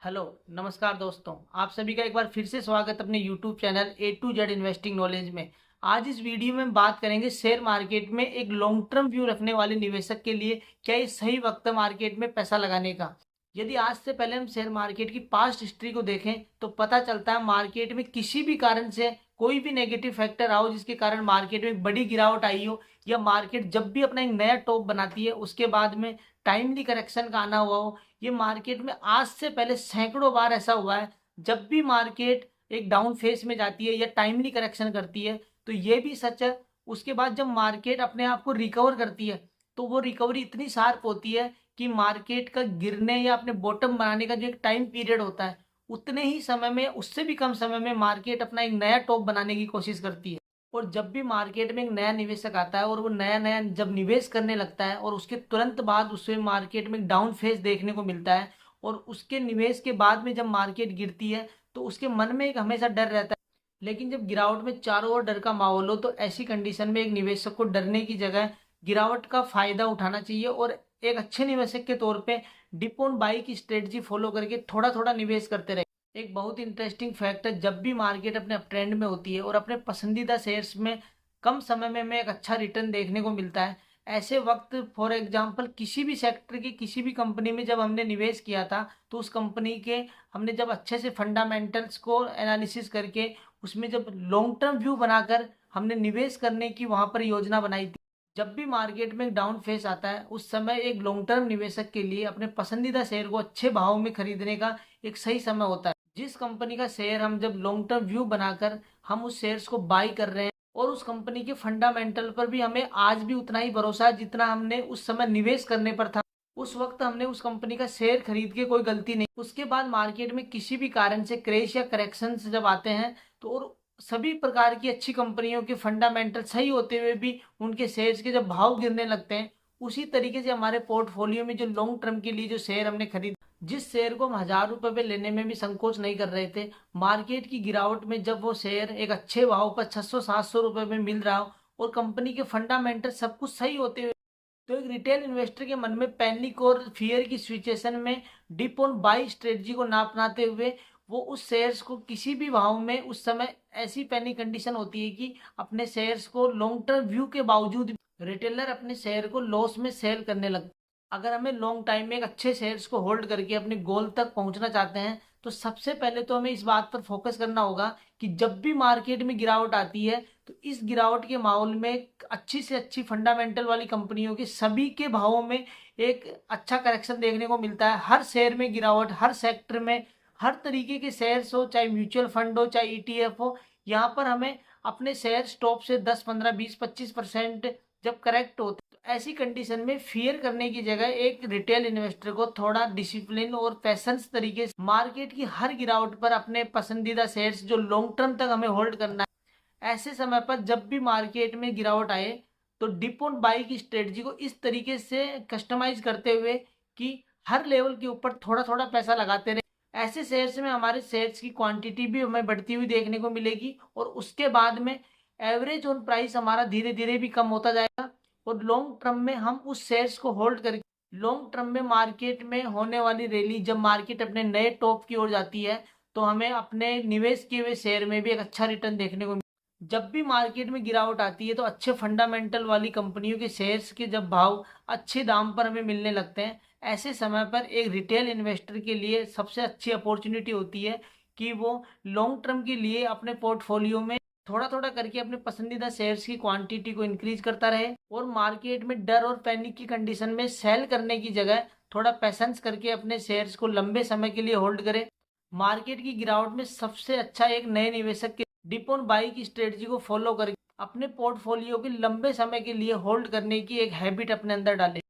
Hello, नमस्कार दोस्तों। आप सभी का एक बार फिर से स्वागत अपने YouTube channel A to Z investing knowledge में। आज इस वीडियो में हम बात करेंगे शेयर मार्केट में एक लॉन्ग टर्म व्यू रखने वाले निवेशक के लिए क्या ये सही वक्त है मार्केट में पैसा लगाने का। यदि आज से पहले हम शेयर मार्केट की पास्ट हिस्ट्री को देखें तो पता चलता है मार्केट में किसी भी कारण से कोई भी नेगेटिव फैक्टर आओ जिसके कारण मार्केट में एक बड़ी गिरावट आई हो, या मार्केट जब भी अपना एक नया टॉप बनाती है उसके बाद में टाइमली करेक्शन का आना हुआ हो, ये मार्केट में आज से पहले सैकड़ों बार ऐसा हुआ है। जब भी मार्केट एक डाउन फेज में जाती है या टाइमली करेक्शन करती है तो ये भी सच है। उसके बाद जब मार्केट अपने आप को रिकवर करती है तो वो रिकवरी इतनी शार्प होती है कि मार्केट का गिरने या अपने बॉटम बनाने का जो एक टाइम पीरियड होता है उतने ही समय में, उससे भी कम समय में मार्केट अपना एक नया टॉप बनाने की कोशिश करती है। और जब भी मार्केट में एक नया निवेशक आता है और वो नया नया जब निवेश करने लगता है और उसके तुरंत बाद उसे मार्केट में एक डाउन फेज देखने को मिलता है और उसके निवेश के बाद में जब मार्केट गिरती है तो उसके मन में एक हमेशा डर रहता है। लेकिन जब गिरावट में चारों ओर डर का माहौल हो तो ऐसी कंडीशन में एक निवेशक को डरने की जगह गिरावट का फायदा उठाना चाहिए और एक अच्छे निवेशक के तौर पे डिप ऑन बाई की स्ट्रेटजी फॉलो करके थोड़ा थोड़ा निवेश करते रहे। एक बहुत इंटरेस्टिंग फैक्ट है, जब भी मार्केट अपने अप ट्रेंड में होती है और अपने पसंदीदा शेयर्स में कम समय में हमें एक अच्छा रिटर्न देखने को मिलता है, ऐसे वक्त फॉर एग्जांपल किसी भी सेक्टर की किसी भी कंपनी में जब हमने निवेश किया था तो उस कंपनी के हमने जब अच्छे से फंडामेंटल्स को एनालिसिस करके उसमें जब लॉन्ग टर्म व्यू बनाकर हमने निवेश करने की वहां पर योजना बनाई थी। जब भी मार्केट में डाउन फेस आता है उस समय एक लॉन्ग टर्म निवेशक के लिए अपने पसंदीदा शेयर को अच्छे भाव में खरीदने का एक सही समय होता है। जिस कंपनी का शेयर हम जब लॉन्ग टर्म व्यू बनाकर हम उस शेयर्स को बाई कर रहे हैं और उस कंपनी के फंडामेंटल पर भी हमें आज भी उतना ही भरोसा है जितना हमने उस समय निवेश करने पर था, उस वक्त हमने उस कंपनी का शेयर खरीद के कोई गलती नहीं। उसके बाद मार्केट में किसी भी कारण से क्रैश या करेक्शन जब आते हैं तो और सभी प्रकार की अच्छी कंपनियों के फंडामेंटल सही होते हुए भी उनके शेयर्स के जब भाव गिरने लगते हैं, उसी तरीके से हमारे पोर्टफोलियो में जो लॉन्ग टर्म के लिए जो शेयर हमने खरीद, जिस शेयर को हम 1,000 रुपए पे लेने में भी संकोच नहीं कर रहे थे, मार्केट की गिरावट में जब वो शेयर एक अच्छे भाव पर 600-700 रुपए में मिल रहा हो और कंपनी के फंडामेंटल सब कुछ सही होते हुए, तो एक रिटेल इन्वेस्टर के मन में पैनिक और फियर की सिचुएशन में डिप ऑन बाई स्ट्रेटजी को ना अपनाते हुए वो उस शेयर्स को किसी भी भाव में, उस समय ऐसी पैनिक कंडीशन होती है कि अपने शेयर्स को लॉन्ग टर्म व्यू के बावजूद रिटेलर अपने शेयर को लॉस में सेल करने लगता है। अगर हमें लॉन्ग टाइम में एक अच्छे शेयर्स को होल्ड करके अपने गोल तक पहुंचना चाहते हैं तो सबसे पहले तो हमें इस बात पर फोकस करना होगा कि जब भी मार्केट में गिरावट आती है तो इस गिरावट के माहौल में अच्छी से अच्छी फंडामेंटल वाली कंपनियों के सभी के भावों में एक अच्छा करेक्शन देखने को मिलता है। हर शेयर में गिरावट, हर सेक्टर में, हर तरीके के शेयर्स हो, चाहे म्यूचुअल फंड हो चाहे ईटीएफ हो, यहाँ पर हमें अपने शेयर स्टॉप से 10, 15, 20, 25% जब करेक्ट होते हैं तो ऐसी कंडीशन में फियर करने की जगह एक रिटेल इन्वेस्टर को थोड़ा डिसिप्लिन और पेशेंस तरीके से मार्केट की हर गिरावट पर अपने पसंदीदा शेयर्स जो लॉन्ग टर्म तक हमें होल्ड करना है, ऐसे समय पर जब भी मार्केट में गिरावट आए तो डिप ऑन बाई की स्ट्रेटजी को इस तरीके से कस्टमाइज करते हुए कि हर लेवल के ऊपर थोड़ा थोड़ा पैसा लगाते रहे। ऐसे शेयर्स में हमारे शेयर्स की क्वांटिटी भी हमें बढ़ती हुई देखने को मिलेगी और उसके बाद में एवरेज ऑन प्राइस हमारा धीरे धीरे भी कम होता जाएगा और लॉन्ग टर्म में हम उस शेयर्स को होल्ड करके लॉन्ग टर्म में मार्केट में होने वाली रैली, जब मार्केट अपने नए टॉप की ओर जाती है तो हमें अपने निवेश किए हुए शेयर में भी एक अच्छा रिटर्न देखने को। जब भी मार्केट में गिरावट आती है तो अच्छे फंडामेंटल वाली कंपनियों के शेयर्स के जब भाव अच्छे दाम पर हमें मिलने लगते हैं, ऐसे समय पर एक रिटेल इन्वेस्टर के लिए सबसे अच्छी अपॉर्चुनिटी होती है कि वो लॉन्ग टर्म के लिए अपने पोर्टफोलियो में थोड़ा थोड़ा करके अपने पसंदीदा शेयर्स की क्वांटिटी को इंक्रीज करता रहे और मार्केट में डर और पैनिक की कंडीशन में सेल करने की जगह थोड़ा पैसेंस करके अपने शेयर्स को लंबे समय के लिए होल्ड करे। मार्केट की गिरावट में सबसे अच्छा एक नए निवेशक के डिप ऑन बाई की स्ट्रेटजी को फॉलो करके अपने पोर्टफोलियो के लंबे समय के लिए होल्ड करने की एक हैबिट अपने अंदर डालें।